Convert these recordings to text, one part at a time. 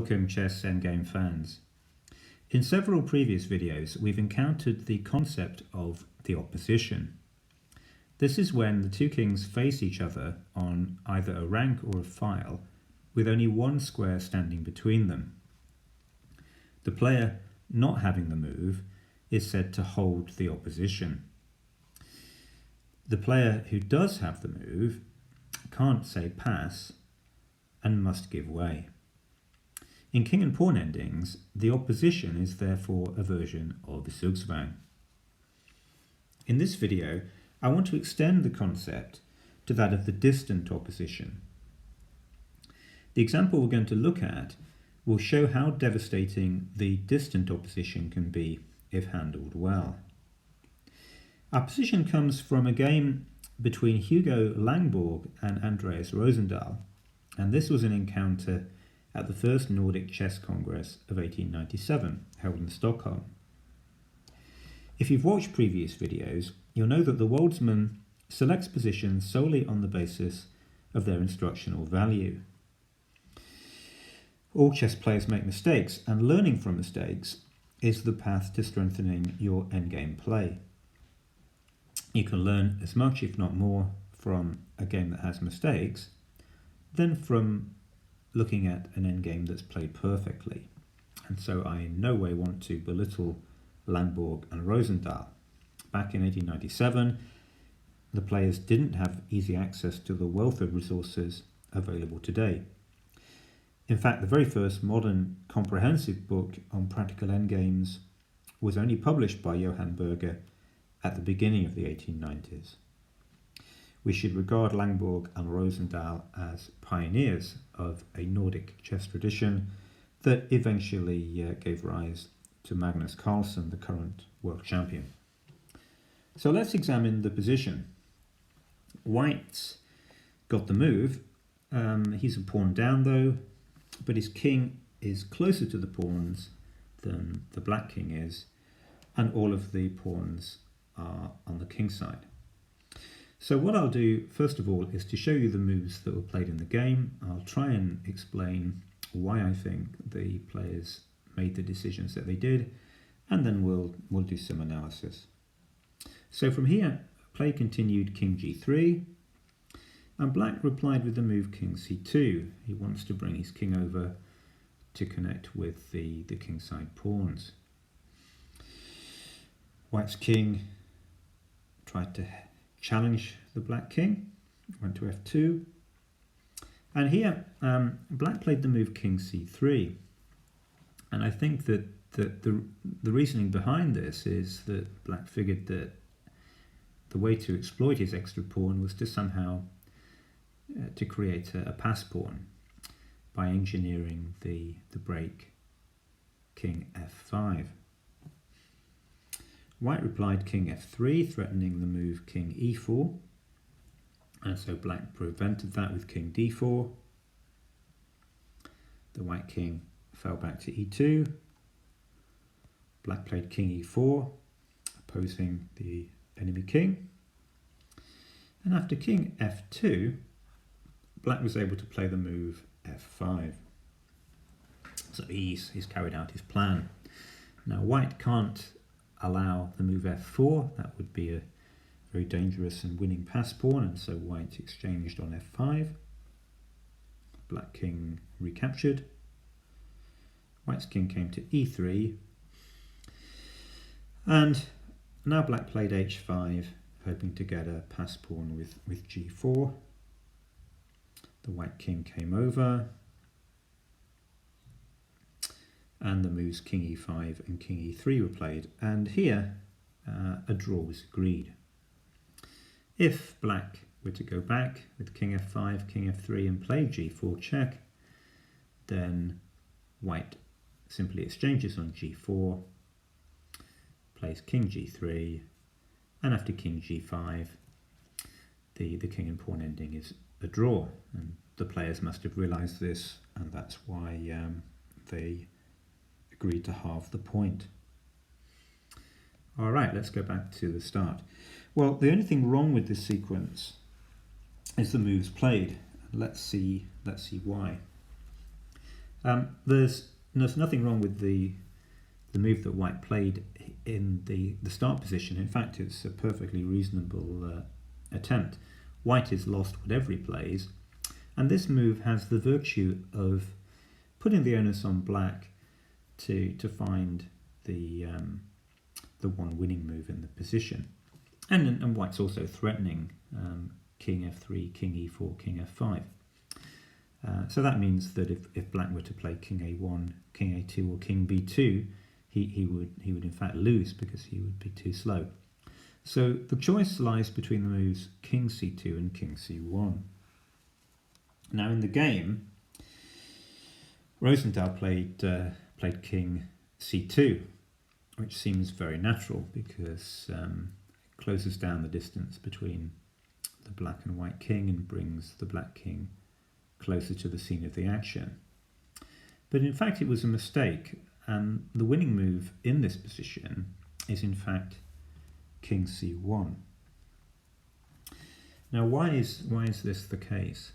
Welcome chess endgame fans. In several previous videos we've encountered the concept of the opposition. This is when the two kings face each other on either a rank or a file with only one square standing between them. The player not having the move is said to hold the opposition. The player who does have the move can't say pass and must give way. In king and pawn endings, the opposition is therefore a version of the Zugzwang. In this video, I want to extend the concept to that of the distant opposition. The example we're going to look at will show how devastating the distant opposition can be if handled well. Our position comes from a game between Hugo Langborg and Andreas Rosendahl, and this was an encounter at the first Nordic Chess Congress of 1897, held in Stockholm. If you've watched previous videos, you'll know that the Woldsman selects positions solely on the basis of their instructional value. All chess players make mistakes, and learning from mistakes is the path to strengthening your endgame play. You can learn as much, if not more, from a game that has mistakes than from looking at an endgame that's played perfectly. And so I in no way want to belittle Langborg and Rosendahl. Back in 1897, the players didn't have easy access to the wealth of resources available today. In fact, the very first modern comprehensive book on practical endgames was only published by Johann Berger at the beginning of the 1890s. We should regard Langborg and Rosendahl as pioneers of a Nordic chess tradition that eventually gave rise to Magnus Carlsen, the current world champion. So let's examine the position. White's got the move. He's a pawn down though, but his king is closer to the pawns than the black king is, and all of the pawns are on the king side. So what I'll do first of all is to show you the moves that were played in the game. I'll try and explain why I think the players made the decisions that they did, and then we'll do some analysis. So from here, play continued king g3, and black replied with the move king c2. He wants to bring his king over to connect with the kingside pawns. White's king tried to challenge the black king, went to f2, and here black played the move king c3, and I think that the reasoning behind this is that black figured that the way to exploit his extra pawn was to somehow to create a pass pawn by engineering the break king f5. White replied king f3, threatening the move king e4, and so black prevented that with king d4. The white king fell back to e2. Black played king e4, opposing the enemy king. And after king f2, black was able to play the move f5. So he's carried out his plan. Now white can't allow the move f4, that would be a very dangerous and winning pass pawn, and so white exchanged on f5. Black king recaptured. White's king came to e3, and now black played h5, hoping to get a pass pawn with g4. The white king came over, and the moves king e5 and king e3 were played, and here a draw was agreed. If black were to go back with king f5, king f3 and play g4 check, then white simply exchanges on g4, plays king g3, and after king g5 the king and pawn ending is a draw, and the players must have realized this, and that's why they agreed to halve the point. Alright, let's go back to the start. Well, the only thing wrong with this sequence is the moves played. Let's see why. There's nothing wrong with the move that white played in the start position. In fact, it's a perfectly reasonable attempt. White is lost whatever he plays, and this move has the virtue of putting the onus on black to find the one winning move in the position. And white's also threatening king f3, king e4, king f5. So that means that if black were to play king a1, king a2 or king b2, he would in fact lose because he would be too slow. So the choice lies between the moves king c2 and king c1. Now in the game, Rosendahl played king c2, which seems very natural because it closes down the distance between the black and white king and brings the black king closer to the scene of the action. But in fact it was a mistake, and the winning move in this position is in fact king c1. Now why is this the case?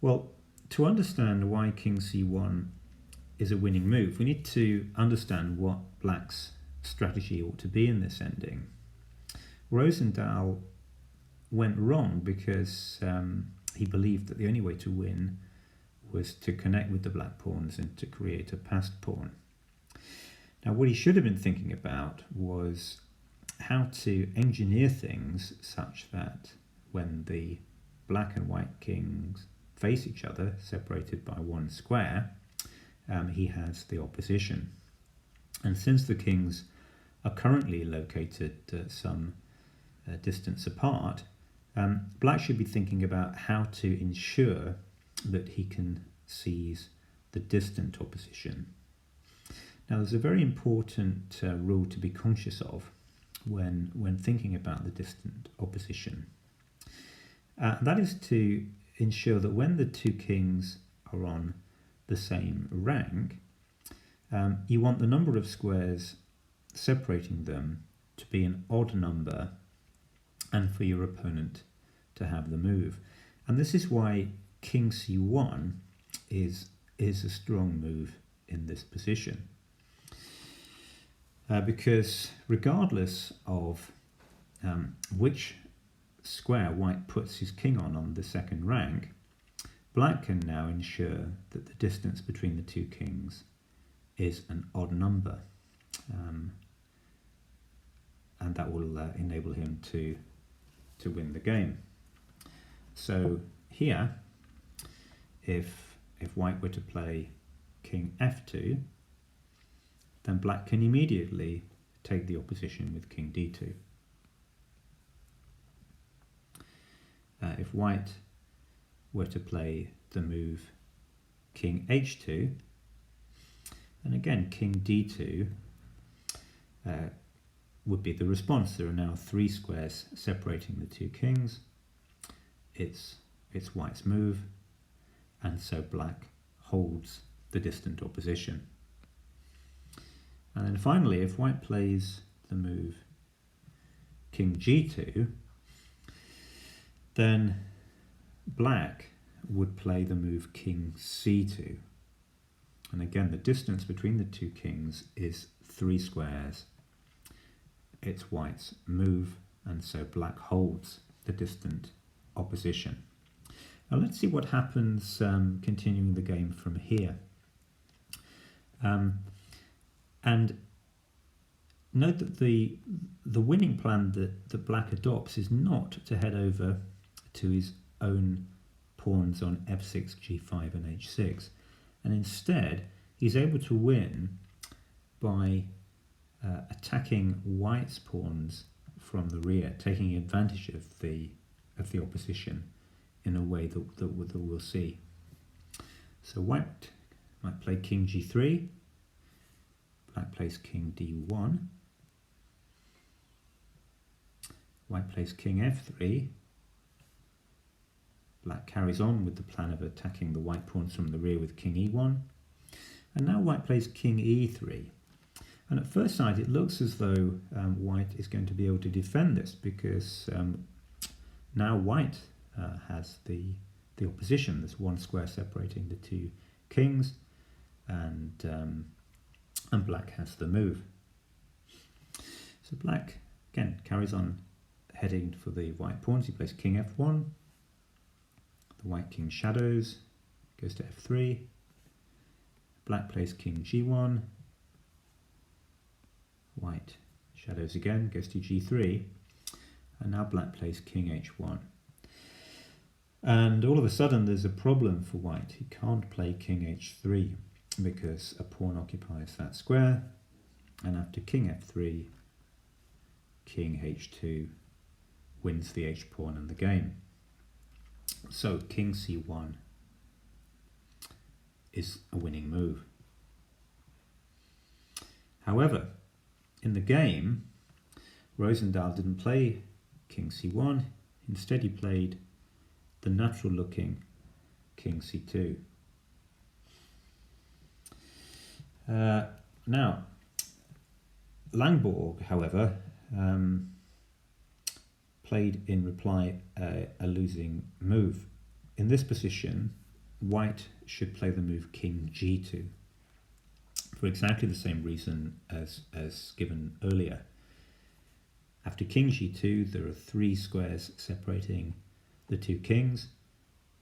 Well, to understand why king c1 is a winning move, we need to understand what black's strategy ought to be in this ending. Rosendahl went wrong because he believed that the only way to win was to connect with the black pawns and to create a passed pawn. Now what he should have been thinking about was how to engineer things such that when the black and white kings face each other, separated by one square, he has the opposition. And since the kings are currently located some distance apart, black should be thinking about how to ensure that he can seize the distant opposition. Now there's a very important rule to be conscious of when thinking about the distant opposition. That is to ensure that when the two kings are on the same rank, you want the number of squares separating them to be an odd number and for your opponent to have the move. And this is why king c1 is a strong move in this position. Because regardless of which square white puts his king on the second rank, black can now ensure that the distance between the two kings is an odd number, and that will enable him to win the game. So here, if white were to play king f2, then black can immediately take the opposition with king d2. If white were to play the move king h2, and again king d2 would be the response. There are now three squares separating the two kings. It's white's move, and so black holds the distant opposition. And then finally, if white plays the move king g2, then black would play the move king c2. And again, the distance between the two kings is three squares. It's white's move, and so black holds the distant opposition. Now let's see what happens continuing the game from here. And note that the winning plan that black adopts is not to head over to his own pawns on f6, g5 and h6, and instead he's able to win by attacking white's pawns from the rear, taking advantage of the opposition in a way that we'll see. So white might play king g3, black plays king d1, white plays king f3, black carries on with the plan of attacking the white pawns from the rear with king e1, and now white plays king e3. And at first sight it looks as though white is going to be able to defend this, because now white has the opposition. There's one square separating the two kings, and black has the move. So black again carries on heading for the white pawns. He plays king f1. The white king shadows, goes to f3. Black plays king g1. White shadows again, goes to g3. And now black plays king h1. And all of a sudden there's a problem for white. He can't play king h3 because a pawn occupies that square. And after king f3, king h2 wins the h-pawn in the game. So king c1 is a winning move. However, in the game, Rosendahl didn't play king c1. Instead he played the natural looking king c2. Now, Langborg, however, played in reply a losing move. In this position, white should play the move king g2 for exactly the same reason as given earlier. After king g2, there are 3 squares separating the 2 kings,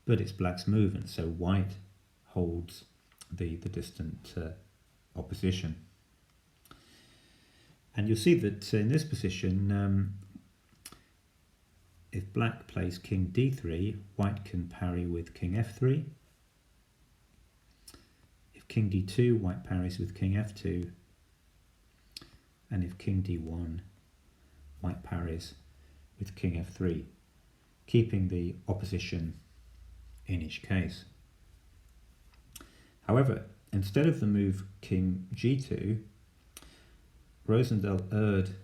but it's black's move, and so white holds the distant opposition. And you'll see that in this position, if black plays king d3, white can parry with king f3. If king d2, white parries with king f2. And if king d1, white parries with king f3, keeping the opposition in each case. However, instead of the move king g2, Rosendahl erred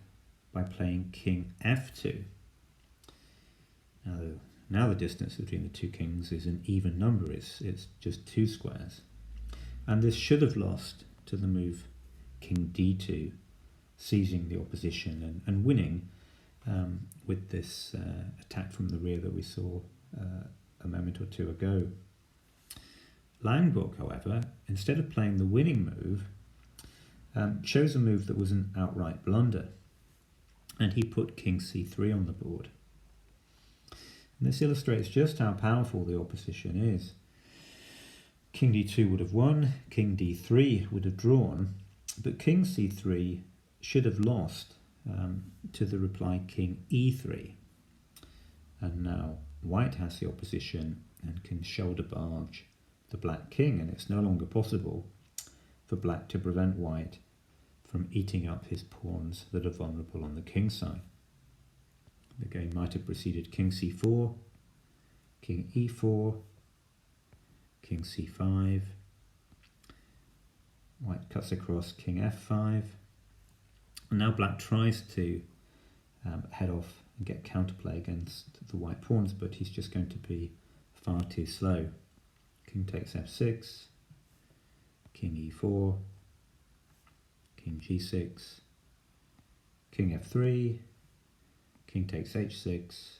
by playing king f2. Now the distance between the 2 kings is an even number, it's just 2 squares. And this should have lost to the move king d2, seizing the opposition and winning with this attack from the rear that we saw a moment or two ago. Langborg, however, instead of playing the winning move, chose a move that was an outright blunder, and he put king c3 on the board. And this illustrates just how powerful the opposition is. King d2 would have won, king d3 would have drawn, but king c3 should have lost to the reply king e3. And now white has the opposition and can shoulder barge the black king, and it's no longer possible for black to prevent white from eating up his pawns that are vulnerable on the king side. The game might have proceeded king c4, king e4, king c5, white cuts across king f5, and now black tries to head off and get counterplay against the white pawns, but he's just going to be far too slow. King takes f6, king e4, king g6, king f3, king takes h6,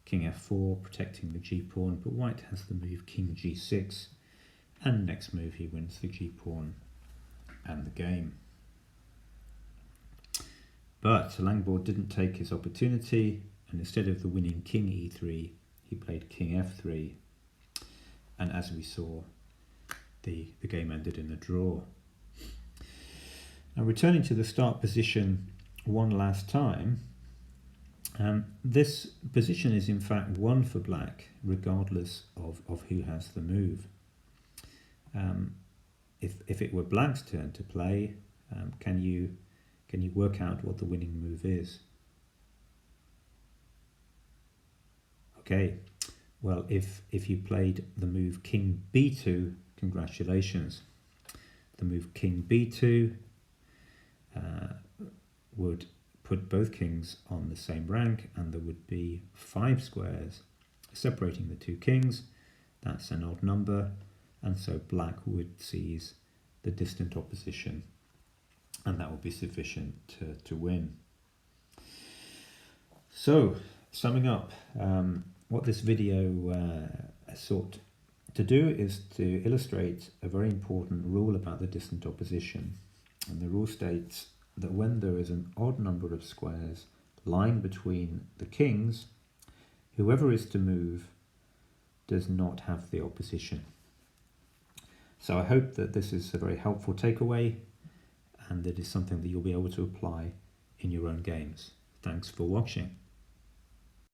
king f4, protecting the g-pawn, but white has the move king g6, and next move he wins the g-pawn and the game. But Langborg didn't take his opportunity, and instead of the winning king e3, he played king f3, and as we saw, the game ended in a draw. Now, returning to the start position one last time, this position is in fact won for black regardless of who has the move. If it were black's turn to play, can you work out what the winning move is? Okay, well, if you played the move king b2, congratulations. The move king b2 would put both kings on the same rank, and there would be 5 squares separating the 2 kings. That's an odd number, and so black would seize the distant opposition, and that would be sufficient to win. So, summing up, what this video sought to do is to illustrate a very important rule about the distant opposition. And the rule states that when there is an odd number of squares lying between the kings, whoever is to move does not have the opposition. So I hope that this is a very helpful takeaway, and it is something that you'll be able to apply in your own games. Thanks for watching.